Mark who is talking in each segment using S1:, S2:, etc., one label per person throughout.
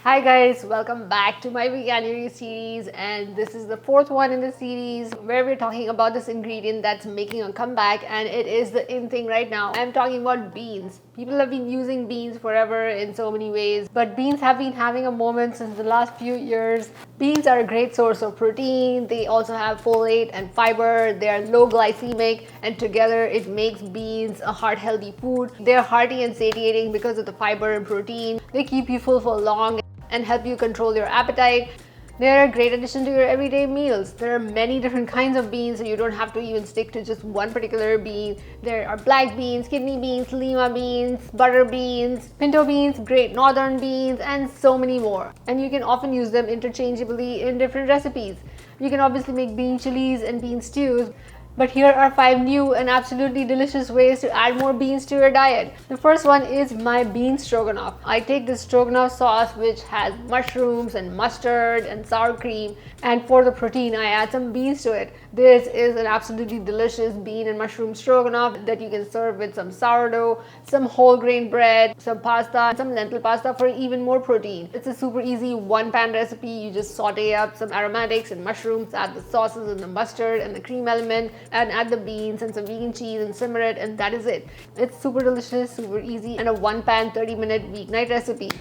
S1: Hi guys, welcome back to my Veganuary series, and this is the fourth one in the series where we're talking about this ingredient that's making a comeback, and it is the in thing right now. I'm talking about beans. People have been using beans forever in so many ways, but beans have been having a moment since the last few years. Beans are a great source of protein. They also have folate and fiber. They are low glycemic, and together it makes beans a heart healthy food. They're hearty and satiating because of the fiber and protein. They keep you full for long and help you control your appetite. They're a great addition to your everyday meals. There are many different kinds of beans, so you don't have to even stick to just one particular bean. There are black beans, kidney beans, lima beans, butter beans, pinto beans, great northern beans, and so many more. And you can often use them interchangeably in different recipes. You can obviously make bean chilies and bean stews, but here are 5 new and absolutely delicious ways to add more beans to your diet. The first one is my bean stroganoff. I take this stroganoff sauce which has mushrooms and mustard and sour cream, and for the protein I add some beans to it. This is an absolutely delicious bean and mushroom stroganoff that you can serve with some sourdough, some whole grain bread, some pasta, some lentil pasta for even more protein. It's a super easy one-pan recipe. You just saute up some aromatics and mushrooms, add the sauces and the mustard and the cream element, and add the beans and some vegan cheese and simmer it, and that is it. It's super delicious, super easy, and a one-pan 30-minute weeknight recipe.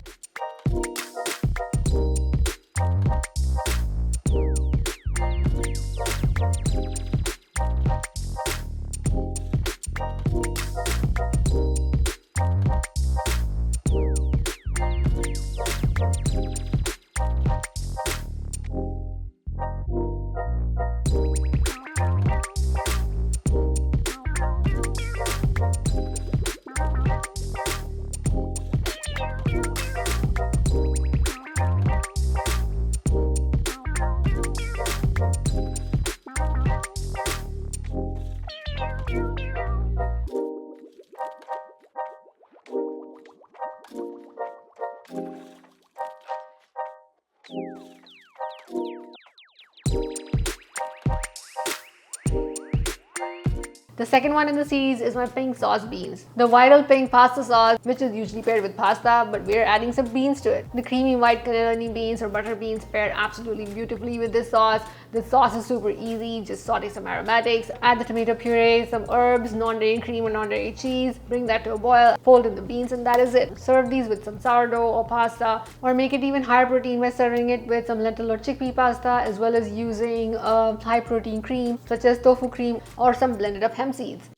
S1: The second one in the series is my pink sauce beans. The viral pink pasta sauce, which is usually paired with pasta, but we're adding some beans to it. The creamy white cannellini beans or butter beans pair absolutely beautifully with this sauce. The sauce is super easy. Just saute some aromatics, add the tomato puree, some herbs, non-dairy cream or non-dairy cheese, bring that to a boil, fold in the beans, and that is it. Serve these with some sourdough or pasta, or make it even higher protein by serving it with some lentil or chickpea pasta, as well as using a high protein cream such as tofu cream or some blended up hemp seeds.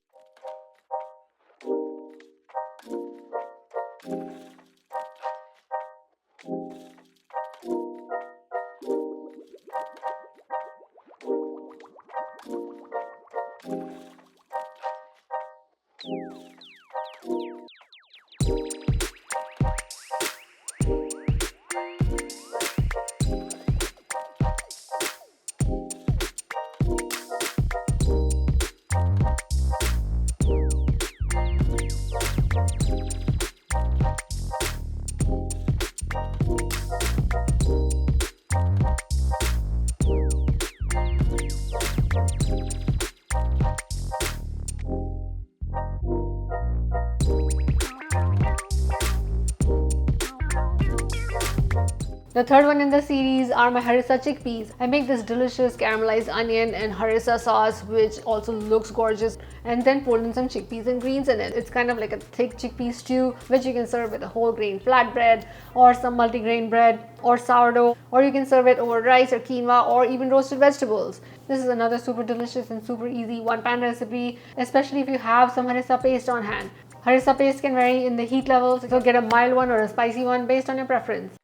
S1: The third one in the series are my harissa chickpeas. I make this delicious caramelized onion and harissa sauce, which also looks gorgeous, and then fold in some chickpeas and greens in it. It's kind of like a thick chickpea stew, which you can serve with a whole grain flatbread or some multigrain bread or sourdough, or you can serve it over rice or quinoa or even roasted vegetables. This is another super delicious and super easy one-pan recipe, especially if you have some harissa paste on hand. Harissa paste can vary in the heat levels, so get a mild one or a spicy one based on your preference.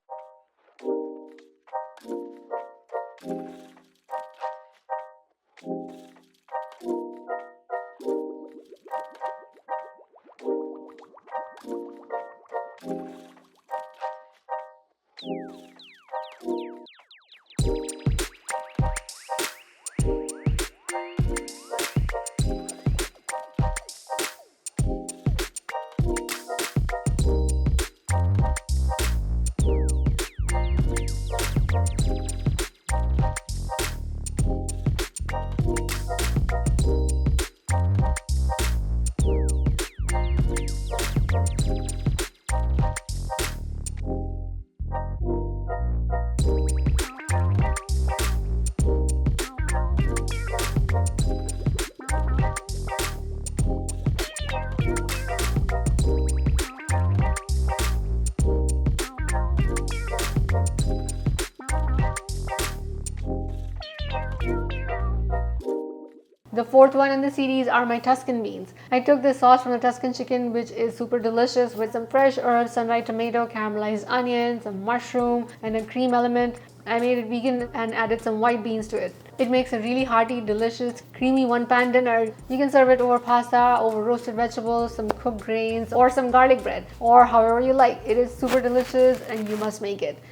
S1: The fourth one in the series are my Tuscan beans. I took this sauce from the Tuscan chicken, which is super delicious with some fresh herbs, sun-dried tomato, caramelized onion, some mushroom, and a cream element. I made it vegan and added some white beans to it. It makes a really hearty, delicious, creamy one-pan dinner. You can serve it over pasta, over roasted vegetables, some cooked grains, or some garlic bread, or however you like. It is super delicious and you must make it.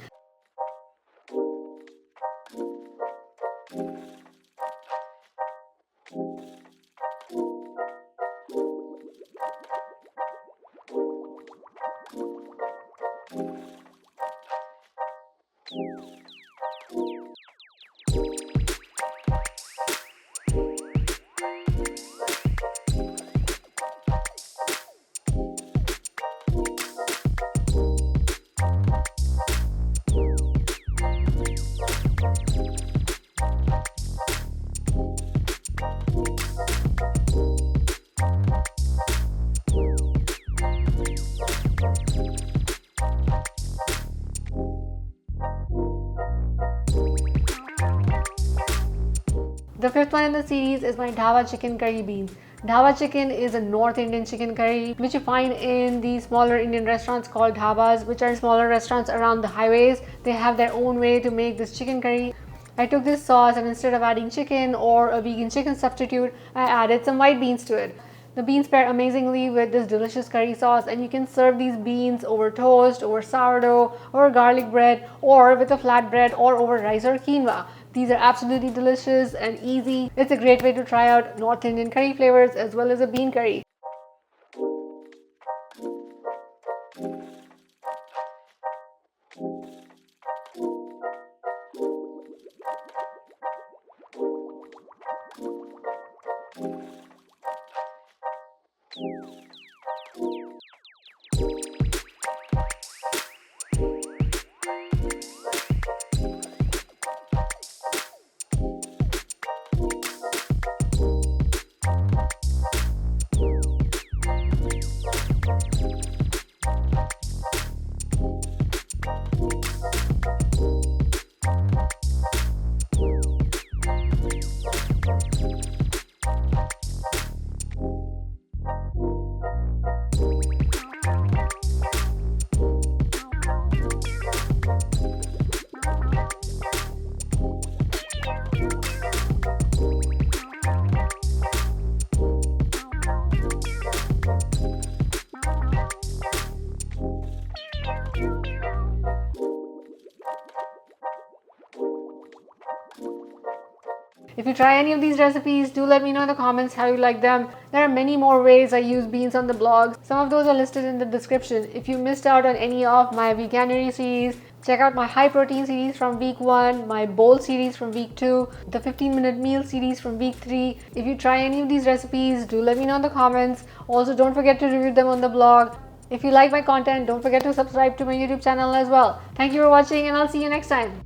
S1: The fifth one in the series is my Dhaba chicken curry beans. Dhaba chicken is a North Indian chicken curry which you find in the smaller Indian restaurants called dhabas, which are smaller restaurants around the highways. They have their own way to make this chicken curry. I took this sauce and instead of adding chicken or a vegan chicken substitute, I added some white beans to it. The beans pair amazingly with this delicious curry sauce, and you can serve these beans over toast, over sourdough, over garlic bread, or with a flatbread, or over rice or quinoa. These are absolutely delicious and easy. It's a great way to try out North Indian curry flavors as well as a bean curry. If you try any of these recipes, do let me know in the comments how you like them. There are many more ways I use beans on the blog. Some of those are listed in the description. If you missed out on any of my Veganuary series, check out my high protein series from week 1, my bowl series from week 2, the 15-minute meal series from week 3. If you try any of these recipes, do let me know in the comments. Also, don't forget to review them on the blog. If you like my content, don't forget to subscribe to my YouTube channel as well. Thank you for watching, and I'll see you next time.